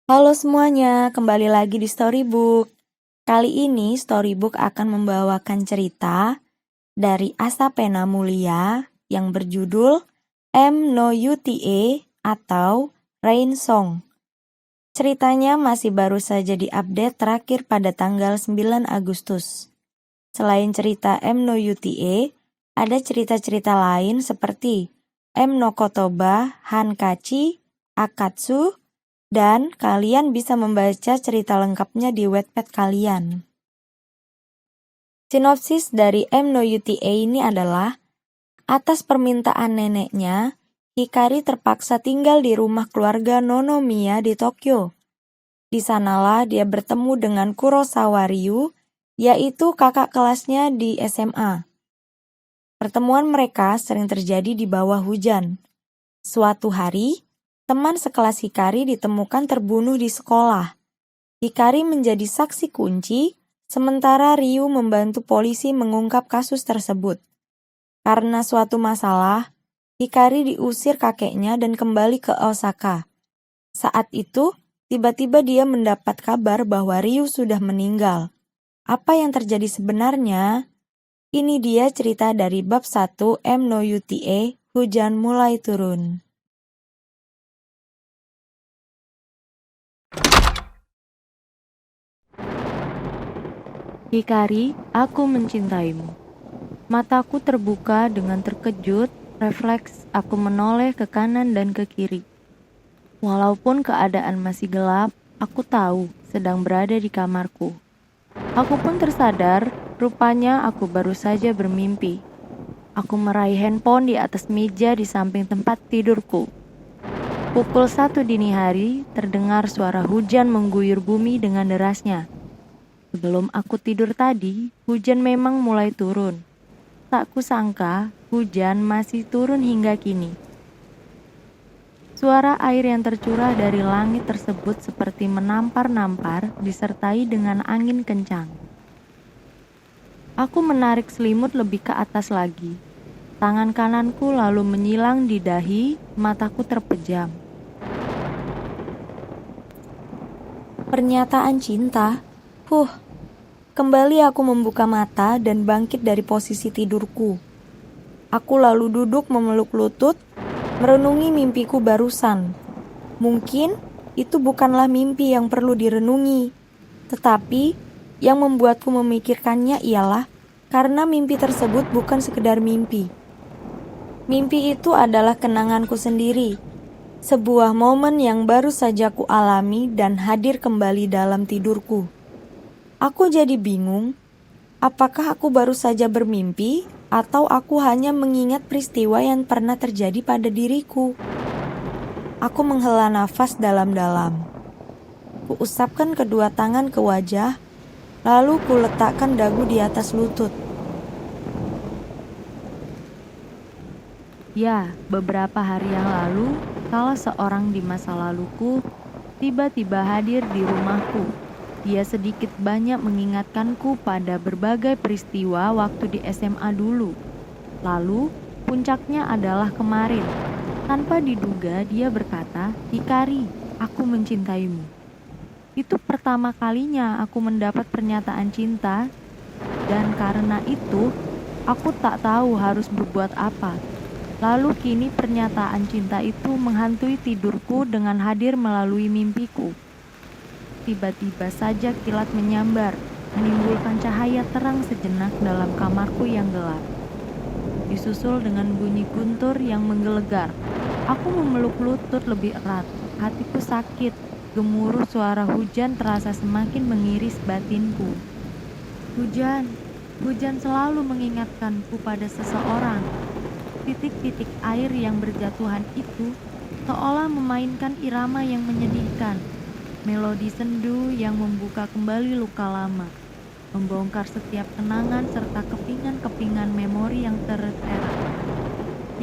Halo semuanya, kembali lagi di Storybook. Kali ini Storybook akan membawakan cerita dari Asa Pena Mulia yang berjudul M No UTA atau Rain Song. Ceritanya masih baru saja diupdate terakhir pada tanggal 9 Agustus. Selain cerita M No UTA, ada cerita-cerita lain seperti M No Kotoba, Hankachi, Akatsu, dan kalian bisa membaca cerita lengkapnya di Wattpad kalian. Sinopsis dari M No UTA ini adalah, atas permintaan neneknya, Hikari terpaksa tinggal di rumah keluarga Nonomiya di Tokyo. Di sanalah dia bertemu dengan Kurosawa Ryu, yaitu kakak kelasnya di SMA. Pertemuan mereka sering terjadi di bawah hujan. Suatu hari, teman sekelas Hikari ditemukan terbunuh di sekolah. Hikari menjadi saksi kunci, sementara Ryu membantu polisi mengungkap kasus tersebut. Karena suatu masalah, Hikari diusir kakeknya dan kembali ke Osaka. Saat itu, tiba-tiba dia mendapat kabar bahwa Ryu sudah meninggal. Apa yang terjadi sebenarnya? Ini dia cerita dari bab 1 M No UTA, Hujan Mulai Turun. Hikari, aku mencintaimu. Mataku terbuka dengan terkejut, refleks aku menoleh ke kanan dan ke kiri. Walaupun keadaan masih gelap, aku tahu sedang berada di kamarku. Aku pun tersadar, rupanya aku baru saja bermimpi. Aku meraih handphone di atas meja di samping tempat tidurku. Pukul 1 dini hari, terdengar suara hujan mengguyur bumi dengan derasnya. Sebelum aku tidur tadi, hujan memang mulai turun. Tak kusangka, hujan masih turun hingga kini. Suara air yang tercurah dari langit tersebut seperti menampar-nampar disertai dengan angin kencang. Aku menarik selimut lebih ke atas lagi. Tangan kananku lalu menyilang di dahi, mataku terpejam. Pernyataan cinta? Kembali aku membuka mata dan bangkit dari posisi tidurku. Aku lalu duduk memeluk lutut, merenungi mimpiku barusan. Mungkin itu bukanlah mimpi yang perlu direnungi, tetapi yang membuatku memikirkannya ialah karena mimpi tersebut bukan sekedar mimpi. Mimpi itu adalah kenanganku sendiri, sebuah momen yang baru saja ku alami dan hadir kembali dalam tidurku. Aku jadi bingung, apakah aku baru saja bermimpi atau aku hanya mengingat peristiwa yang pernah terjadi pada diriku. Aku menghela nafas dalam-dalam. Kuusapkan kedua tangan ke wajah, lalu kuletakkan dagu di atas lutut. Ya, beberapa hari yang lalu, salah seorang di masa laluku tiba-tiba hadir di rumahku. Dia sedikit banyak mengingatkanku pada berbagai peristiwa waktu di SMA dulu. Lalu, puncaknya adalah kemarin. Tanpa diduga dia berkata, "Hikari, aku mencintaimu." Itu pertama kalinya aku mendapat pernyataan cinta, dan karena itu, aku tak tahu harus berbuat apa. Lalu kini pernyataan cinta itu menghantui tidurku dengan hadir melalui mimpiku. Tiba-tiba saja kilat menyambar, menimbulkan cahaya terang sejenak dalam kamarku yang gelap. Disusul dengan bunyi guntur yang menggelegar. Aku memeluk lutut lebih erat. Hatiku sakit. Gemuruh suara hujan terasa semakin mengiris batinku. Hujan, hujan selalu mengingatkanku pada seseorang. Titik-titik air yang berjatuhan itu seolah memainkan irama yang menyedihkan. Melodi sendu yang membuka kembali luka lama, membongkar setiap kenangan serta kepingan-kepingan memori yang tererat,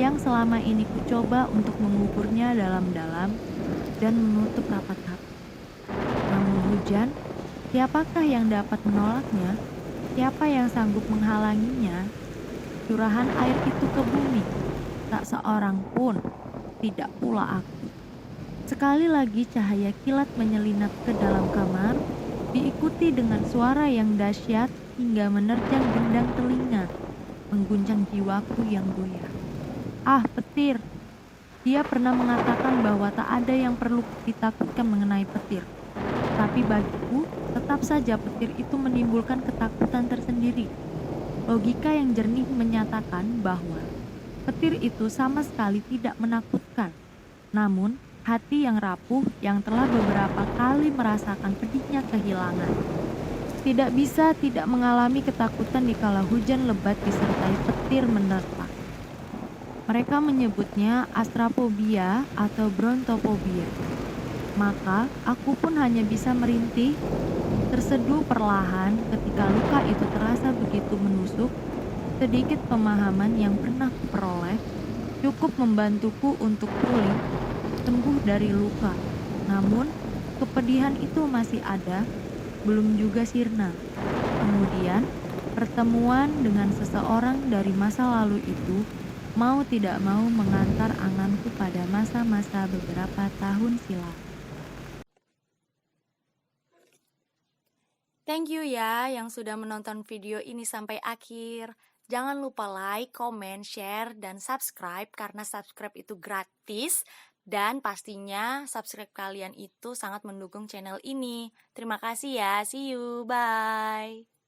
yang selama ini kucoba untuk mengukurnya dalam-dalam dan menutup rapat-rapat. Namun hujan, siapakah yang dapat menolaknya? Siapa yang sanggup menghalanginya? Curahan air itu ke bumi, tak seorang pun, tidak pula aku. Sekali lagi cahaya kilat menyelinap ke dalam kamar, diikuti dengan suara yang dahsyat hingga menerjang gendang telinga, mengguncang jiwaku yang goyah. Ah, petir! Dia pernah mengatakan bahwa tak ada yang perlu ditakutkan mengenai petir. Tapi bagiku, tetap saja petir itu menimbulkan ketakutan tersendiri. Logika yang jernih menyatakan bahwa petir itu sama sekali tidak menakutkan. Namun, hati yang rapuh yang telah beberapa kali merasakan pedihnya kehilangan tidak bisa tidak mengalami ketakutan dikala hujan lebat disertai petir menerpa. Mereka menyebutnya astrafobia atau brontofobia. Maka, aku pun hanya bisa merintih, terseduh perlahan ketika luka itu terasa begitu menusuk. Sedikit pemahaman yang pernah kuperoleh cukup membantuku untuk pulih, sembuh dari luka. Namun, kepedihan itu masih ada, belum juga sirna. Kemudian, pertemuan dengan seseorang dari masa lalu itu mau tidak mau mengantar anganku pada masa-masa beberapa tahun silam. Thank you ya yang sudah menonton video ini sampai akhir. Jangan lupa like, comment, share, dan subscribe karena subscribe itu gratis. Dan pastinya subscribe kalian itu sangat mendukung channel ini. Terima kasih ya, see you, bye.